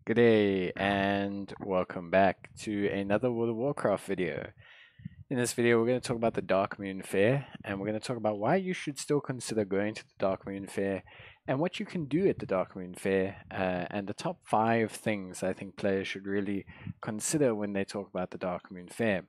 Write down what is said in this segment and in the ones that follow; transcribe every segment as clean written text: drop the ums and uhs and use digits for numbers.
Good day and welcome back to another World of Warcraft video. In this video, we're going to talk about the Darkmoon Faire, and we're going to talk about why you should still consider going to the Darkmoon Faire, and what you can do at the Darkmoon Faire, and the top 5 things I think players should really consider when they talk about the Darkmoon Faire.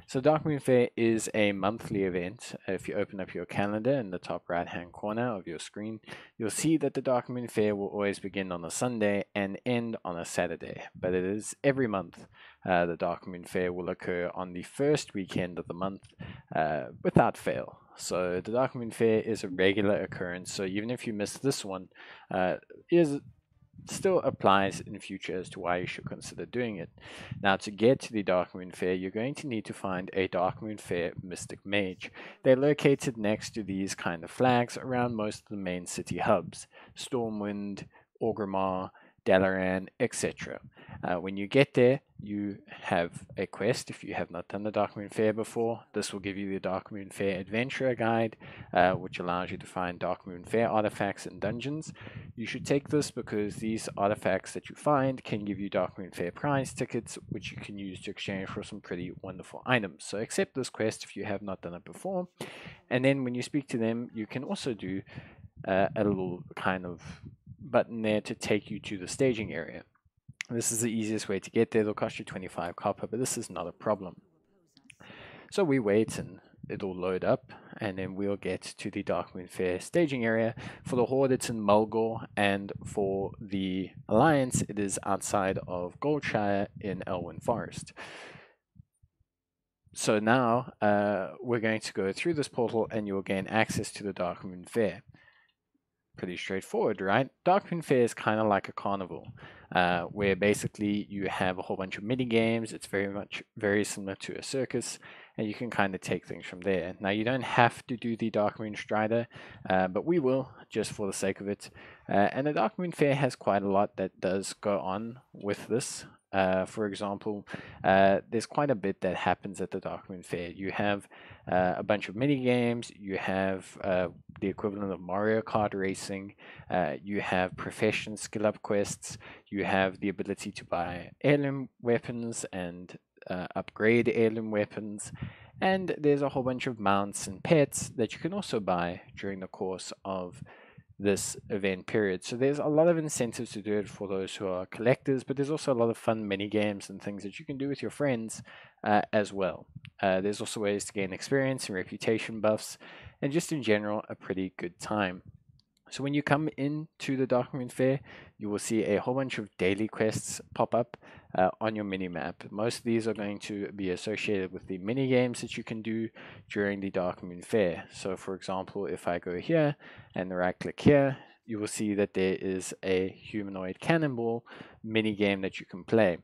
So Darkmoon Faire is a monthly event. If you open up your calendar in the top right hand corner of your screen, you'll see that the Darkmoon Faire will always begin on a Sunday and end on a Saturday, but it is every month. The Darkmoon Faire will occur on the first weekend of the month without fail. So the Darkmoon Faire is a regular occurrence. So even if you miss this one, is still applies in future as to why you should consider doing it. Now, to get to the Darkmoon Faire, you're going to need to find a Darkmoon Faire Mystic Mage. They're located next to these kind of flags around most of the main city hubs: Stormwind, Orgrimmar, Dalaran, etc. When you get there, you have a quest. If you have not done the Darkmoon Faire before, this will give you the Darkmoon Faire Adventurer Guide, which allows you to find Darkmoon Faire artifacts in dungeons. You should take this because these artifacts that you find can give you Darkmoon Faire prize tickets, which you can use to exchange for some pretty wonderful items. So accept this quest if you have not done it before. And then when you speak to them, you can also do a little kind of button there to take you to the staging area. This is the easiest way to get there. It'll cost you 25 copper, but this is not a problem. So we wait and it'll load up, and then we'll get to the Darkmoon Faire staging area. For the Horde, it's in Mulgore, and for the Alliance, it is outside of Goldshire in Elwyn Forest. So now we're going to go through this portal, and you'll gain access to the Darkmoon Faire. Pretty straightforward, right? Darkmoon Faire is kind of like a carnival, where basically you have a whole bunch of mini games. It's very similar to a circus, and you can kind of take things from there. Now, you don't have to do the Darkmoon Strider, but we will just for the sake of it. And the Darkmoon Faire has quite a lot that does go on with this. For example, there's quite a bit that happens at the Darkmoon Faire. You have a bunch of mini games. You have the equivalent of Mario Kart racing. You have profession skill up quests. You have the ability to buy heirloom weapons and upgrade heirloom weapons. And there's a whole bunch of mounts and pets that you can also buy during the course of this event period. So there's a lot of incentives to do it for those who are collectors, but there's also a lot of fun mini games and things that you can do with your friends as well. There's also ways to gain experience and reputation buffs, and just in general, a pretty good time. So when you come into the Darkmoon Faire, you will see a whole bunch of daily quests pop up on your mini map. Most of these are going to be associated with the mini games that you can do during the Darkmoon Faire. So for example, if I go here and right click here, you will see that there is a humanoid cannonball mini game that you can play.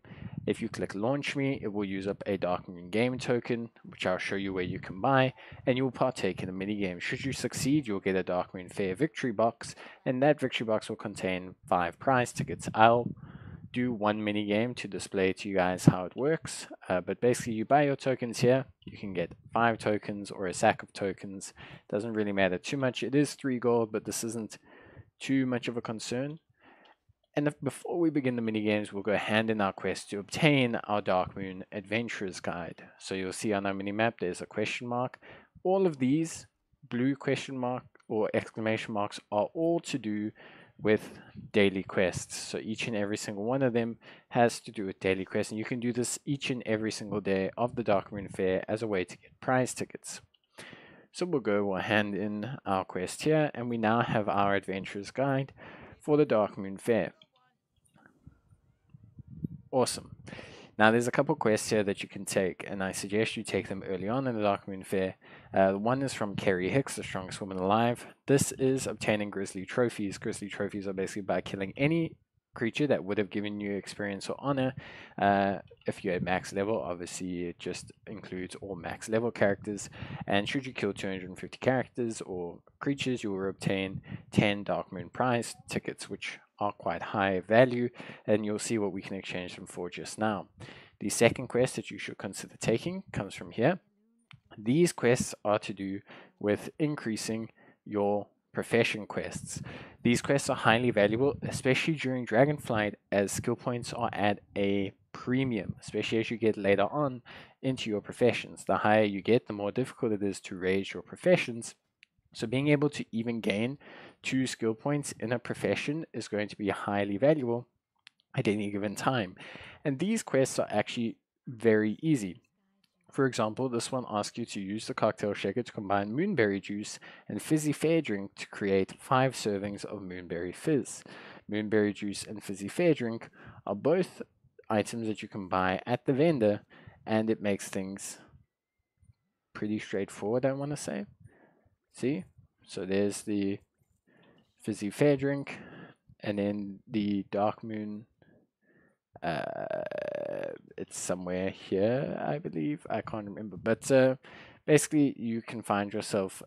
If you click launch me, it will use up a Darkmoon game token, which I'll show you where you can buy, and you'll partake in a mini game. Should you succeed, you'll get a Darkmoon Faire victory box, and that victory box will contain 5 prize tickets. I'll do one mini game to display to you guys how it works, but basically you buy your tokens here. You can get 5 tokens or a sack of tokens. Doesn't really matter too much. It is 3 gold, but this isn't too much of a concern. And before we begin the mini games, we'll go hand in our quest to obtain our Darkmoon Adventurer's Guide. So you'll see on our mini map there's a question mark. All of these blue question mark or exclamation marks are all to do with daily quests. So each and every single one of them has to do with daily quests, and you can do this each and every single day of the Darkmoon Faire as a way to get prize tickets. So we'll hand in our quest here, and we now have our Adventurer's Guide for the Darkmoon Faire. Awesome. Now there's a couple quests here that you can take, and I suggest you take them early on in the Darkmoon Faire. One is from Kerry Hicks, the strongest woman alive. This is obtaining Grizzly Trophies. Grizzly Trophies are basically by killing any creature that would have given you experience or honor. If you're at max level, obviously it just includes all max level characters. And should you kill 250 characters or creatures, you will obtain 10 Darkmoon prize tickets, which are quite high value, and you'll see what we can exchange them for just now. The second quest that you should consider taking comes from here. These quests are to do with increasing your profession quests. These quests are highly valuable, especially during Dragonflight, as skill points are at a premium, especially as you get later on into your professions. The higher you get, the more difficult it is to raise your professions. So being able to even gain 2 skill points in a profession is going to be highly valuable at any given time. And these quests are actually very easy. For example, this one asks you to use the cocktail shaker to combine moonberry juice and fizzy fair drink to create 5 servings of moonberry fizz. Moonberry juice and fizzy fair drink are both items that you can buy at the vendor, and it makes things pretty straightforward, I want to say. See? So there's the fizzy fair drink, and then the Darkmoon. It's somewhere here, I believe. I can't remember, but basically you can find yourself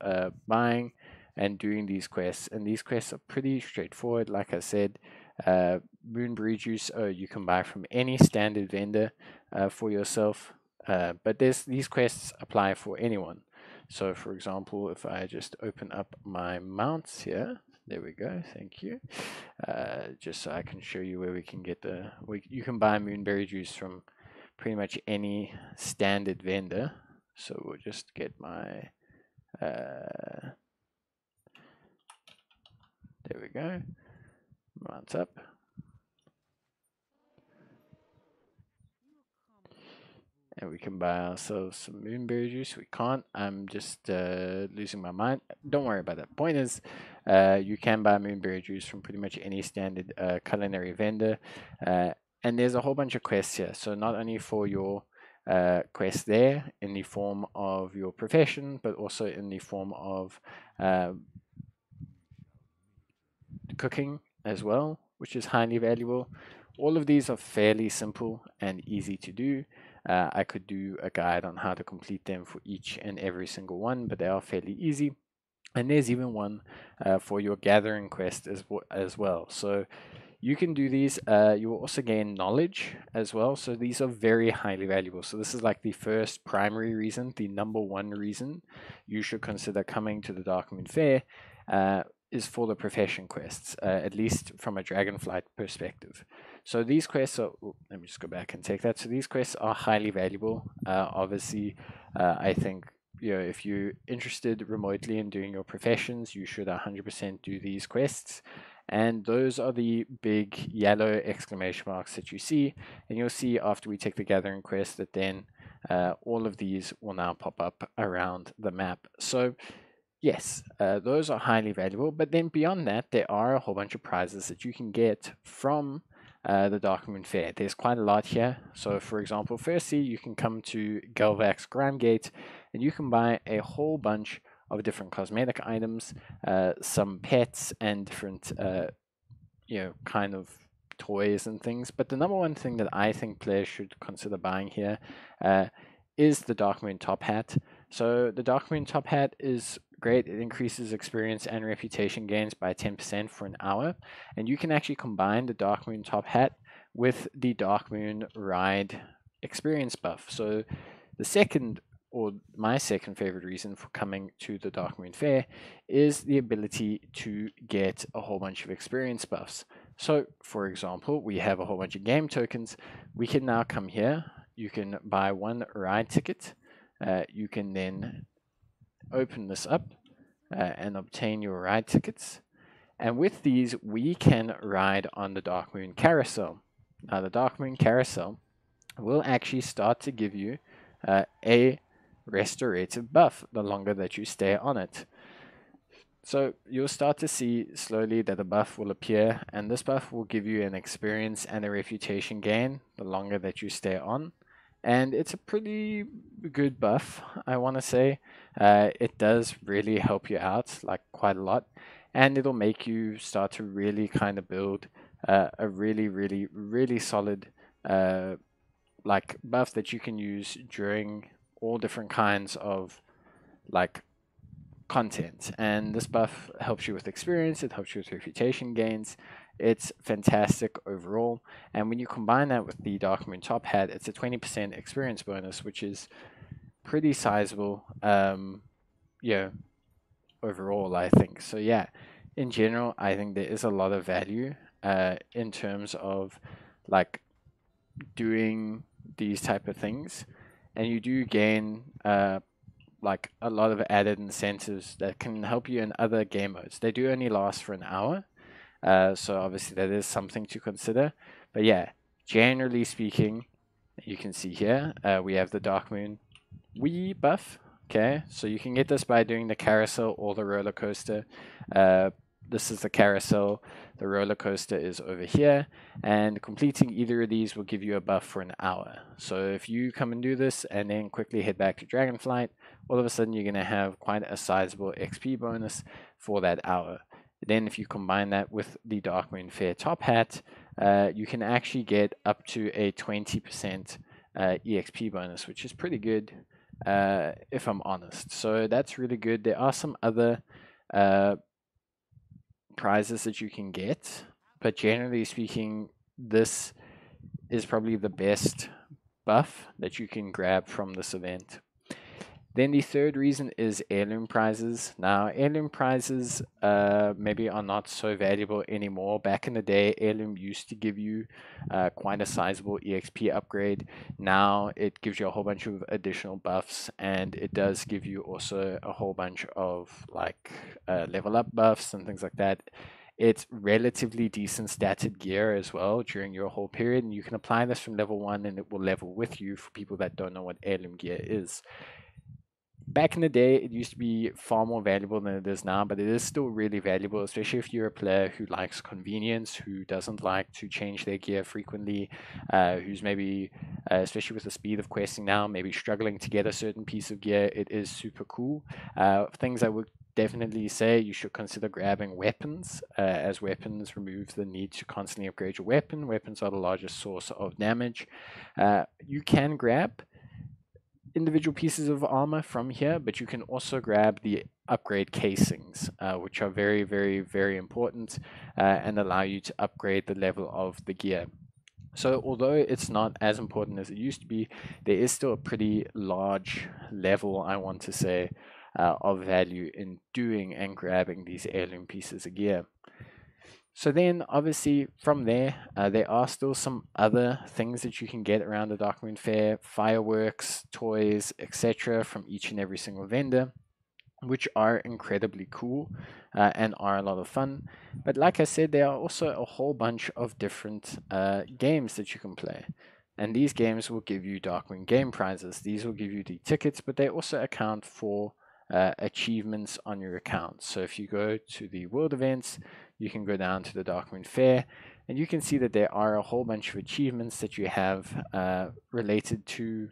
buying and doing these quests, and these quests are pretty straightforward. Like I said, moonberry juice you can buy from any standard vendor for yourself, but these quests apply for anyone. So for example, if I just open up my mounts here, there we go, thank you. Just so I can show you where we can get you can buy moonberry juice from pretty much any standard vendor. So we'll just get my, there we go, mount up. And we can buy ourselves some moonberry juice. We can't. I'm just losing my mind. Don't worry about that. Point is, you can buy moonberry juice from pretty much any standard culinary vendor. And there's a whole bunch of quests here. So not only for your quest there in the form of your profession, but also in the form of cooking as well, which is highly valuable. All of these are fairly simple and easy to do. I could do a guide on how to complete them for each and every single one, but they are fairly easy. And there's even one for your gathering quest as well. So you can do these. You will also gain knowledge as well. So these are very highly valuable. So this is like the first primary reason, the number one reason you should consider coming to the Darkmoon Faire is for the profession quests, at least from a Dragonflight perspective. So these quests are, let me just go back and take that. So these quests are highly valuable. Obviously, I think, you know, if you're interested remotely in doing your professions, you should 100% do these quests. And those are the big yellow exclamation marks that you see. And you'll see after we take the gathering quest that then all of these will now pop up around the map. So yes, those are highly valuable. But then beyond that, there are a whole bunch of prizes that you can get from the Darkmoon Faire. There's quite a lot here. So for example, firstly, you can come to Galvax Grimegate and you can buy a whole bunch of different cosmetic items, some pets, and different, you know, kind of toys and things. But the number one thing that I think players should consider buying here is the Darkmoon Top Hat. So the Darkmoon Top Hat is great. It increases experience and reputation gains by 10% for an hour. And you can actually combine the Darkmoon Top Hat with the Darkmoon Ride experience buff. So the second, or my second favorite reason for coming to the Darkmoon Faire is the ability to get a whole bunch of experience buffs. So for example, we have a whole bunch of game tokens. We can now come here. You can buy one ride ticket. You can then open this up and obtain your ride tickets. And with these, we can ride on the Darkmoon Carousel. Now, the Darkmoon Carousel will actually start to give you a restorative buff the longer that you stay on it. So you'll start to see slowly that a buff will appear, and this buff will give you an experience and a reputation gain the longer that you stay on. And it's a pretty good buff, I want to say. It does really help you out, like quite a lot. And it'll make you start to really kind of build a really solid like buff that you can use during all different kinds of like content. And this buff helps you with experience, it helps you with reputation gains. It's fantastic overall. And when you combine that with the Darkmoon Top Hat, it's a 20% experience bonus, which is pretty sizable. Yeah, overall, I think. So yeah, in general, I think there is a lot of value in terms of like doing these type of things, and you do gain like a lot of added incentives that can help you in other game modes. They do only last for an hour, so obviously that is something to consider. But yeah, generally speaking, you can see here we have the Darkmoon Wii buff. Okay, so you can get this by doing the carousel or the roller coaster. This is the carousel. The roller coaster is over here, and completing either of these will give you a buff for an hour. So if you come and do this and then quickly head back to Dragonflight, all of a sudden you're going to have quite a sizable XP bonus for that hour. Then if you combine that with the Darkmoon Faire top hat, you can actually get up to a 20% EXP bonus, which is pretty good if I'm honest. So that's really good. There are some other prizes that you can get, but generally speaking, this is probably the best buff that you can grab from this event. Then the third reason is heirloom prizes. Now, heirloom prizes maybe are not so valuable anymore. Back in the day, heirloom used to give you quite a sizable EXP upgrade. Now it gives you a whole bunch of additional buffs, and it does give you also a whole bunch of like level up buffs and things like that. It's relatively decent statted gear as well during your whole period, and you can apply this from level 1 and it will level with you for people that don't know what heirloom gear is. Back in the day, it used to be far more valuable than it is now, but it is still really valuable, especially if you're a player who likes convenience, who doesn't like to change their gear frequently, who's maybe, especially with the speed of questing now, maybe struggling to get a certain piece of gear. It is super cool. Things I would definitely say you should consider grabbing weapons, as weapons remove the need to constantly upgrade your weapon. Weapons are the largest source of damage. You can grab individual pieces of armor from here, but you can also grab the upgrade casings, which are very, very, very important and allow you to upgrade the level of the gear. So although it's not as important as it used to be, there is still a pretty large level, I want to say, of value in doing and grabbing these heirloom pieces of gear. So then, obviously, from there, there are still some other things that you can get around the Darkmoon Faire, fireworks, toys, etc. from each and every single vendor, which are incredibly cool and are a lot of fun. But like I said, there are also a whole bunch of different games that you can play. And these games will give you Darkmoon game prizes. These will give you the tickets, but they also account for achievements on your account. So if you go to the world events, you can go down to the Darkmoon Faire, and you can see that there are a whole bunch of achievements that you have related to,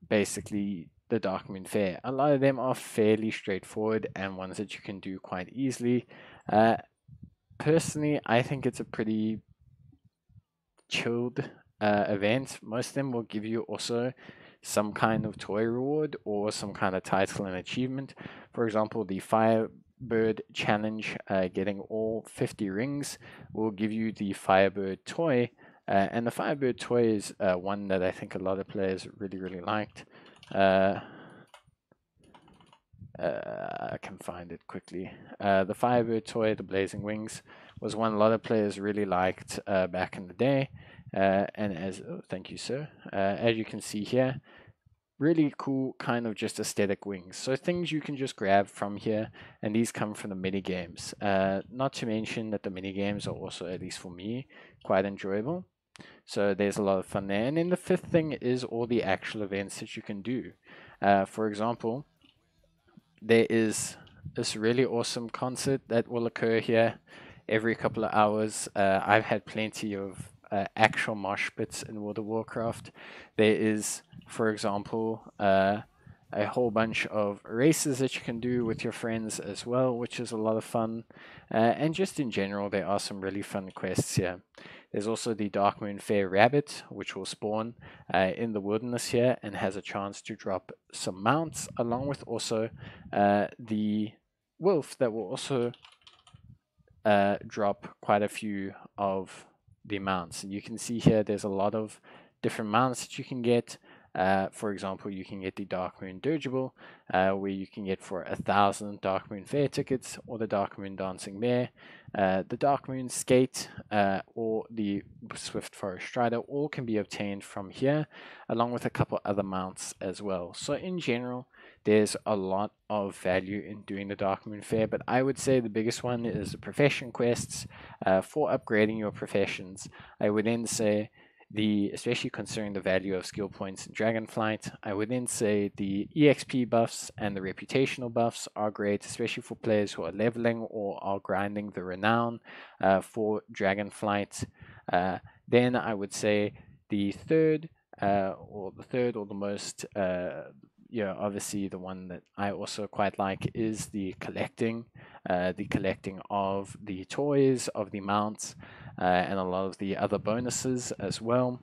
basically the Darkmoon Faire. A lot of them are fairly straightforward and ones that you can do quite easily. Personally, I think it's a pretty chilled event. Most of them will give you also some kind of toy reward or some kind of title and achievement. For example, the Firebird challenge, getting all 50 rings, will give you the Firebird toy. And the Firebird toy is one that I think a lot of players really, really liked. I can find it quickly. The Firebird toy, the Blazing Wings, was one a lot of players really liked back in the day. And thank you, sir. As you can see here, really cool kind of just aesthetic wings. So things you can just grab from here, and these come from the mini games. Not to mention that the mini games are also, at least for me, quite enjoyable. So there's a lot of fun there. And then the fifth thing is all the actual events that you can do. For example, there is this really awesome concert that will occur here every couple of hours. I've had plenty of actual mosh pits in World of Warcraft. There is, for example, a whole bunch of races that you can do with your friends as well, which is a lot of fun. And just in general, there are some really fun quests here. There's also the Darkmoon Faire rabbit, which will spawn in the wilderness here and has a chance to drop some mounts, along with also the wolf that will also drop quite a few of the mounts. And you can see here there's a lot of different mounts that you can get. For example, you can get the Darkmoon Dirigible, where you can get for 1,000 Darkmoon Faire tickets, or the Darkmoon Dancing Bear, the Darkmoon Skate, or the Swift Forest Strider. All can be obtained from here, along with a couple other mounts as well. So in general, there's a lot of value in doing the Darkmoon Faire, but I would say the biggest one is the profession quests. For upgrading your professions, I would then say especially considering the value of skill points in Dragonflight, I would then say the EXP buffs and the reputational buffs are great, especially for players who are leveling or are grinding the renown for Dragonflight. Then I would say the third or the most obviously the one that I also quite like is the collecting of the toys, of the mounts, and a lot of the other bonuses as well.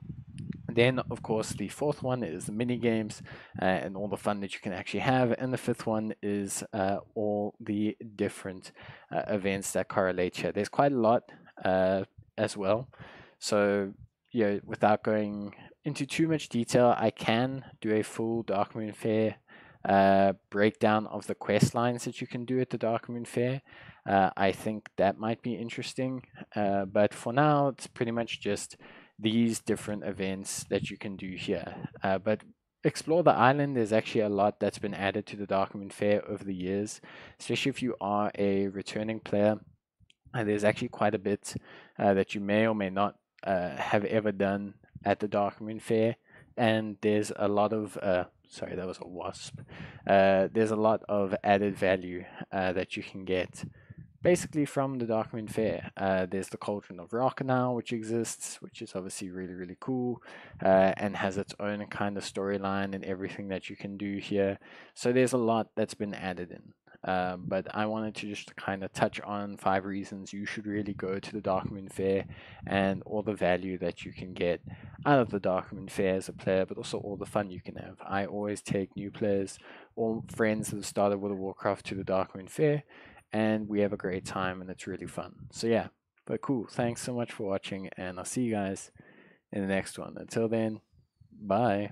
Then, of course, the fourth one is the mini games and all the fun that you can actually have. And the fifth one is all the different events that correlate here. There's quite a lot as well. So, without going into too much detail, I can do a full Darkmoon Faire breakdown of the quest lines that you can do at the Darkmoon Faire. I think that might be interesting, but for now, it's pretty much just these different events that you can do here. But explore the island. There's actually a lot that's been added to the Darkmoon Faire over the years, especially if you are a returning player. There's actually quite a bit that you may or may not have ever done at the Darkmoon Faire, and there's a lot of sorry, that was a wasp. There's a lot of added value that you can get basically from the Darkmoon Faire. There's the Cauldron of Rock now, which exists, which is obviously really, really cool, and has its own kind of storyline and everything that you can do here. So there's a lot that's been added in. But I wanted to just kind of touch on 5 reasons you should really go to the Darkmoon Faire and all the value that you can get out of the Darkmoon Faire as a player, but also all the fun you can have. I always take new players or friends that have started World of Warcraft to the Darkmoon Faire, and we have a great time and it's really fun. So yeah, but cool. Thanks so much for watching, and I'll see you guys in the next one. Until then, bye.